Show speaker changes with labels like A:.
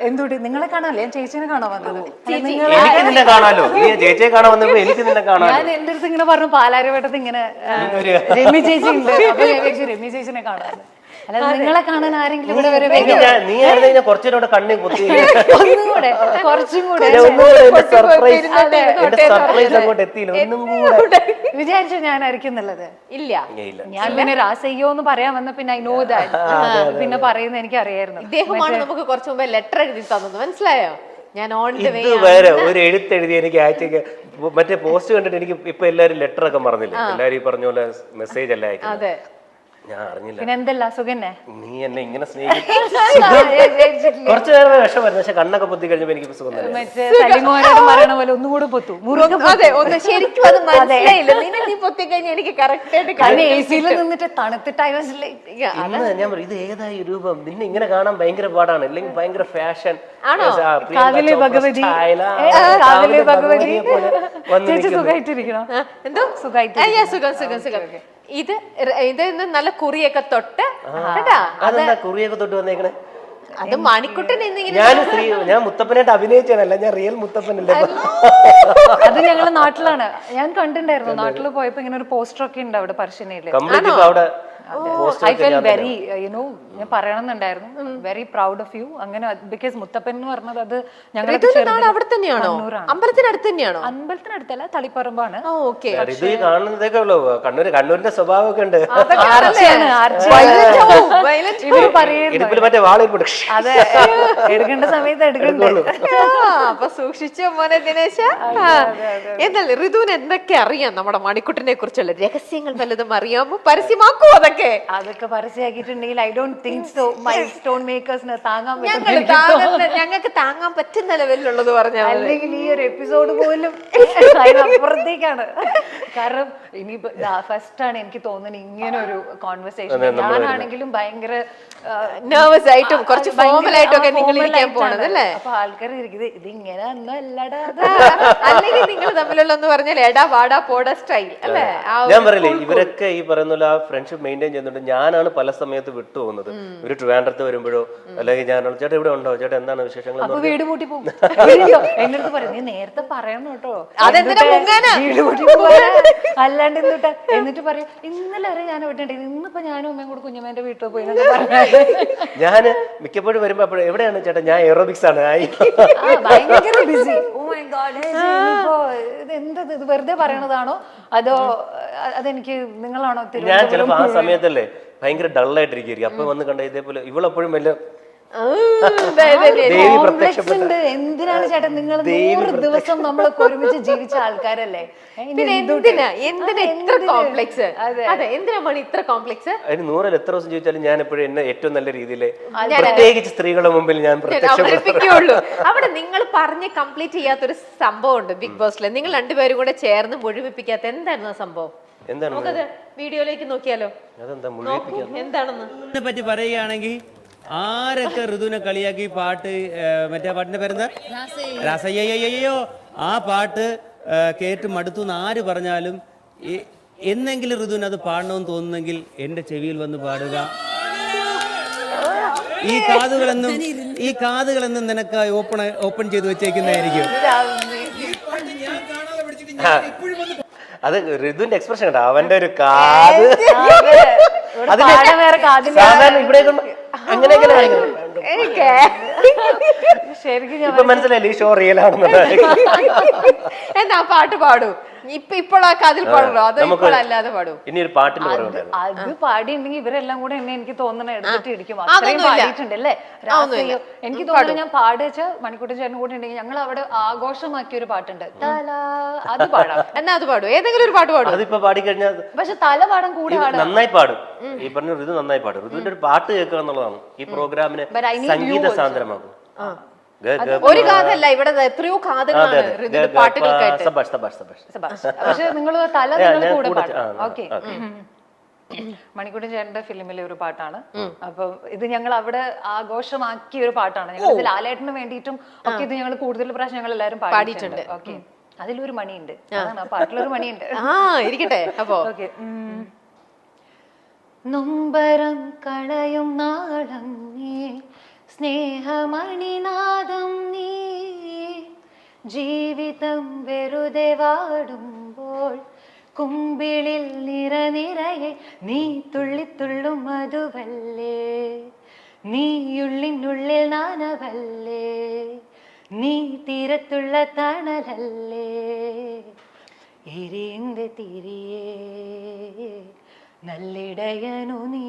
A: എന്തുകൊണ്ട് നിങ്ങളെ കാണാല്ലേ? ഞാൻ ചേച്ചിനെ കാണാൻ വന്നത്.
B: നിന്നെ കാണാലോ, നീ ചേച്ചിയെ കാണാൻ വന്നപ്പോ എനിക്ക് നിന്നെ കാണാൻ.
A: ഞാൻ എന്റെ അടുത്ത് ഇങ്ങനെ പറഞ്ഞു പാലാരിവട്ടത്ത് ഇങ്ങനെ രമ്യ ചേച്ചി ഉണ്ട്, അപ്പൊ ഞാൻ വിചാരിച്ചു രമ്യ ചേച്ചിനെ കാണാൻ. അല്ല നിങ്ങളെ കാണാൻ ആരെങ്കിലും ഇവിടെ വരെ
B: നീ ആയിരുന്നു കുറച്ചുകൂടെ കണ്ണി കുത്തി
A: ഒന്നുകൂടെ കുറച്ചും കൂടെ വിചാരിച്ചു ഞാനായിരിക്കും എന്നുള്ളത്.
C: ഇല്ല,
A: ഞാൻ പിന്നെ രാസയ്യോ എന്ന് പറയാൻ വന്ന പിന്നെ ഐ നോ ദാറ്റ്, പിന്നെ പറയുന്നത് എനിക്ക് അറിയായിരുന്നു.
C: ഇദ്ദേഹമാണ് നമുക്ക് കുറച്ചു മുമ്പ് ലെറ്റർ എഴുതി തന്നത്, മനസ്സിലായോ? ഞാൻ ഓൺ ദ വേ
B: വേറെ ഒരു എഴുത്തെഴുതി എനിക്ക് അയച്ചേക്ക്. മറ്റേ പോസ്റ്റ് കണ്ടിട്ട് എനിക്ക് ഇപ്പൊ എല്ലാരും ലെറ്റർ ഒക്കെ മറന്നില്ല, എല്ലാരും ഈ പറഞ്ഞ പോലെ മെസ്സേജ് അല്ല അയക്കുന്നത്. ഞാൻ അറിഞ്ഞില്ല.
A: പിന്നെ എന്തല്ല സുഖന്നെ?
B: നീ എന്നെ ഇങ്ങനെ സ്നേഹിക്കും. കുറച്ചു നേരം വിഷമായിരുന്നു, പക്ഷെ കണ്ണൊക്കെ പൊത്തി കഴിഞ്ഞപ്പോ എനിക്ക് സുഖം തന്നെ.
A: മറ്റേ തലിമോനോട് പറയണ പോലെ ഒന്നുകൂടെ പൊത്തു.
C: അതെ, ഒന്ന് ശരിക്കും അത് മനസ്സിലായില്ല. നീ പൊത്തി കഴിഞ്ഞാൽ എനിക്ക് കറക്റ്റ് ആയിട്ട്
A: എസിയിൽ നിന്നിട്ട് തണുത്തിട്ട്
B: ഞാൻ പറയും ഇത് ഏതായി രൂപം, നിന്നെ ഇങ്ങനെ കാണാൻ ഭയങ്കര പാടാണ്, അല്ലെങ്കിൽ ഭയങ്കര ഫാഷൻ.
A: കാവിലെ ഭഗവതി, കാവിലെ ഭഗവതി. ചേച്ചി സുഖമായിട്ടിരിക്കണോ?
C: എന്തോ സുഖം സുഖം സുഖം. ഇത് നല്ല കുറിയൊക്കെ തൊട്ട്
B: കുറിയൊക്കെ തൊട്ട് വന്നേക്കണേ.
C: അത് മണിക്കുട്ടൻ
B: ഞാൻ മുത്തപ്പനായിട്ട് അഭിനയിച്ചാണല്ല, ഞാൻ റിയൽ മുത്തപ്പനല്ലേ.
A: അത് ഞങ്ങളുടെ നാട്ടിലാണ്, ഞാൻ കണ്ടിട്ടുണ്ടായിരുന്നു. നാട്ടിൽ പോയപ്പോ ഇങ്ങനെ ഒരു പോസ്റ്റർ ഒക്കെ ഉണ്ട് അവിടെ പറശ്ശിനിയില്.
B: അവിടെ
A: ഐ ഫെൽ വെരി യുനോ, ഞാൻ പറയണമെന്നുണ്ടായിരുന്നു, വെരി പ്രൗഡ് ഓഫ് യു. അങ്ങനെ ബിക്കോസ് മുത്തപ്പൻ എന്ന് പറഞ്ഞത് അത് ഞങ്ങളുടെ
C: അവിടെ തന്നെയാണോ? അമ്പലത്തിനടുത്ത് തന്നെയാണോ?
A: അമ്പലത്തിനടുത്തല്ല, തളിപ്പറമ്പാണ്.
B: കാണുന്നതൊക്കെ ഉള്ളൂ. കണ്ണൂരിന്റെ സ്വഭാവമൊക്കെ ഉണ്ട്.
A: അതെ, എടുക്കേണ്ട സമയത്ത് എടുക്കണ്ടേ.
C: അപ്പൊ സൂക്ഷിച്ചോ മോനെ ദിനേശ. എന്നല്ലേ ഋതുവിന് എന്തൊക്കെ അറിയാം നമ്മുടെ മണിക്കുട്ടനെ കുറിച്ചുള്ള രഹസ്യങ്ങൾ വല്ലതും അറിയാമോ? പരസ്യമാക്കൂ.
A: അതൊക്കെ പരസ്യമാക്കിയിട്ടുണ്ടെങ്കിൽ I don't think so my stone മേക്കേഴ്സിന് താങ്ങാൻ
C: ഞങ്ങൾക്ക് താങ്ങാൻ പറ്റുന്ന ലെവലിലുള്ളത് പറഞ്ഞാൽ,
A: അല്ലെങ്കിൽ ഈ ഒരു എപ്പിസോഡ് പോലും അപ്പുറത്തേക്കാണ്. കാരണം ഇനിയിപ്പോ ഫസ്റ്റ് ആണ് എനിക്ക് തോന്നുന്നത് ഇങ്ങനെ ഒരു കോൺവെർസേഷൻ. ഞാനാണെങ്കിലും ഭയങ്കര
C: നെർവസ് ആയിട്ടും കുറച്ച് ഫോർമൽ ആയിട്ടും ഒക്കെ നിങ്ങൾ ഇരിക്കാൻ പോണതല്ലേ.
A: അപ്പൊ ആൾക്കാർ ഇരിക്കുന്നത് ഇതിങ്ങനെ ഒന്നും അല്ലടാ,
C: അല്ലെങ്കിൽ നിങ്ങൾ തമ്മിലുള്ള എന്ന് പറഞ്ഞാൽ എടാ വാടാ പോടാ സ്റ്റൈൽ അല്ലേ?
B: ഞാൻ പറയില്ലേ, ഇവരൊക്കെ ഈ പറയുന്ന ആ ഫ്രണ്ട്ഷിപ്പ് മെയിൻറ്റെയിൻ ചെയ്യുന്നുണ്ട്. ഞാനാണ് പല സമയത്ത് വിട്ടു പോകുന്നത്. ഒരു ട്രിവാൻഡ്രത്ത് വരുമ്പോഴോ അല്ലെങ്കിൽ ഞാനാണ് ചേട്ടാ ഇവിടെ ഉണ്ടോ, ചേട്ടാ എന്താണ് വിശേഷങ്ങൾ,
A: അപ്പൊ വീട് പൂട്ടി പോകും. എന്റെ അടുത്ത് പറയും നീ നേരത്തെ പറയണം കേട്ടോ, അല്ലാണ്ട് എന്നിട്ട് പറയും ഇന്നലെ വരെ ഞാൻ വിട്ടിട്ടുണ്ട്, ഇന്നിപ്പോ ഞാനും അമ്മയും കൂടെ കുഞ്ഞമ്മേന്റെ വീട്ടിൽ പോയി.
B: ഞാൻ മിക്കപ്പോഴും വരുമ്പോ അപ്പോഴും എവിടെയാണ് ചേട്ടാ, ഞാൻ എയറോബിക്സ് ആണ്.
A: ഭയങ്കര ബിസി. ഓ മൈ ഗോഡ്, എന്തത് ഇത് വെറുതെ പറയണതാണോ അതോ അതെനിക്ക് നിങ്ങളാണോ?
B: ഞാൻ ചിലപ്പോ ആ സമയത്തല്ലേ ഭയങ്കര ഡള്ളായിട്ടിരിക്കും. അപ്പൊ വന്ന് കണ്ട ഇതേപോലെ ഇവളെപ്പോഴും വല്ല
A: എന്തിനാണ് ചേട്ടൻ നിങ്ങൾ 100 ദിവസം നമ്മളൊക്കെ ഒരുമിച്ച് ജീവിച്ച ആൾക്കാരല്ലേ,
C: എന്തിനാ ഇത്ര കോംപ്ലക്സ്? എന്തിനാ മണി ഇത്ര കോംപ്ലക്സ്?
B: അതിന് 100 എത്ര ദിവസം ചോദിച്ചാലും ഞാൻ എപ്പോഴും എന്നെ ഏറ്റവും നല്ല രീതിയിൽ പ്രത്യേകിച്ച് സ്ത്രീകളുടെ മുമ്പിൽ ഞാൻ
C: അവതരിപ്പിക്കുകയുള്ളൂ. അവിടെ നിങ്ങൾ പറഞ്ഞ് കംപ്ലീറ്റ് ചെയ്യാത്തൊരു സംഭവം ഉണ്ട് ബിഗ് ബോസിൽ, നിങ്ങൾ രണ്ടുപേരും കൂടെ ചേർന്ന് മുഴുവിപ്പിക്കാത്ത. എന്തായിരുന്നു ആ സംഭവം? നമുക്കത് വീഡിയോയിലേക്ക് നോക്കിയാലോ, എന്താണെന്ന്
D: പറ്റി പറയുകയാണെങ്കിൽ ആരൊക്കെ ഋതുവിനെ കളിയാക്കി പാട്ട്, മറ്റേ പാട്ടിന്റെ പേരെന്താ, രാസയ്യോ, ആ പാട്ട് കേട്ട് മടുത്തു എന്ന് ആര് പറഞ്ഞാലും എന്നെങ്കിലും ഋതുവിന് അത് പാടണമെന്ന് തോന്നുന്നെങ്കിൽ എന്റെ ചെവിയിൽ വന്ന് പാടുക. ഈ കാതുകളെന്നും നിനക്ക് ഓപ്പൺ ചെയ്ത് വെച്ചേക്കുന്നതായിരിക്കും.
B: അത് ഋതുവിന്റെ എക്സ്പ്രഷൻ കേട്ടോ, അവന്റെ ഒരു കാത് സാധാരണ ഇവിടെ ശരിക്കും മനസ്സിലായില്ലേ ഈ ഷോ റിയൽ ആണെന്നുള്ളത്.
C: എന്നാ പാട്ട് പാടൂ, ഇപ്പോൾ ആ കാതിൽ പാടുള്ളൂ, അത് അല്ലാതെ പാടൂ.
B: ഇനി ഒരു പാട്ടിന്റെ
A: അത് പാടിയിട്ടുണ്ടെങ്കിൽ ഇവരെല്ലാം കൂടെ എന്നെ എനിക്ക് തോന്നുന്ന എടുത്തിട്ട് ഇരിക്കും. അത്രയും പാടിയിട്ടുണ്ടല്ലേ എനിക്ക് തോന്നുന്നു. ഞാൻ പാടിച്ച മണിക്കൂട്ടൻ ചേട്ടൻ കൂടെ ഉണ്ടെങ്കിൽ ഞങ്ങൾ അവിടെ ആഘോഷമാക്കിയ ഒരു പാട്ടുണ്ട്, അത് പാടാം.
C: എന്നാ അത് പാടും, ഏതെങ്കിലും ഒരു പാട്ട് പാടും.
B: അതിപ്പോ പാടിക്കഴിഞ്ഞാൽ
A: പക്ഷെ തല പാടാൻ കൂടെ
B: നന്നായി പാടും. ഈ പറഞ്ഞ ഋതു നന്നായി പാടും. ഋതുവിന്റെ ഒരു പാട്ട് കേൾക്കുക എന്നുള്ളതാണ് ഈ പ്രോഗ്രാമിനെ സംഗീത സാന്ദ്രമാക്കും.
C: ഒരു കാതല്ല, ഇവിടെ എത്രയോ കാതുകളാണ് പാട്ടുകൾക്കായിട്ട്.
A: പക്ഷെ നിങ്ങൾ തല കൂടെ പാടും. ഓക്കെ, മണിക്കൂട്ടൻ ചേട്ടന്റെ ഫിലിമിലെ ഒരു പാട്ടാണ്. അപ്പൊ ഇത് ഞങ്ങൾ അവിടെ ആഘോഷമാക്കിയ ഒരു പാട്ടാണ്. ഞങ്ങൾ ഇത് ലാലേട്ടന് വേണ്ടിയിട്ടും ഒക്കെ ഇത് ഞങ്ങൾ കൂടുതൽ പ്രാവശ്യം ഞങ്ങൾ എല്ലാവരും പാടിയിട്ടുണ്ട്. ഓക്കെ, അതിലൊരു മണിയുണ്ട്, അതാണ് ആ പാട്ടിലൊരു മണിയുണ്ട്.
C: ഇരിക്കട്ടെ. അപ്പൊ
A: ഓക്കെ, നൊമ്പരം കളയും നാളം നീ, സ്നേഹമണിനാദം നീ. ജീവിതം വെറുതെ വാടുമ്പോൾ കുമ്പിളിൽ നിറനിറയെ നീ തുള്ളിത്തുള്ളും മധുവല്ലേ, നീയുള്ളിനുള്ളിൽ നാനവല്ലേ, നീ തീരത്തുള്ള തണലല്ലേ. എരിന്റെ തിരിയേ നല്ലിടയനു നീ.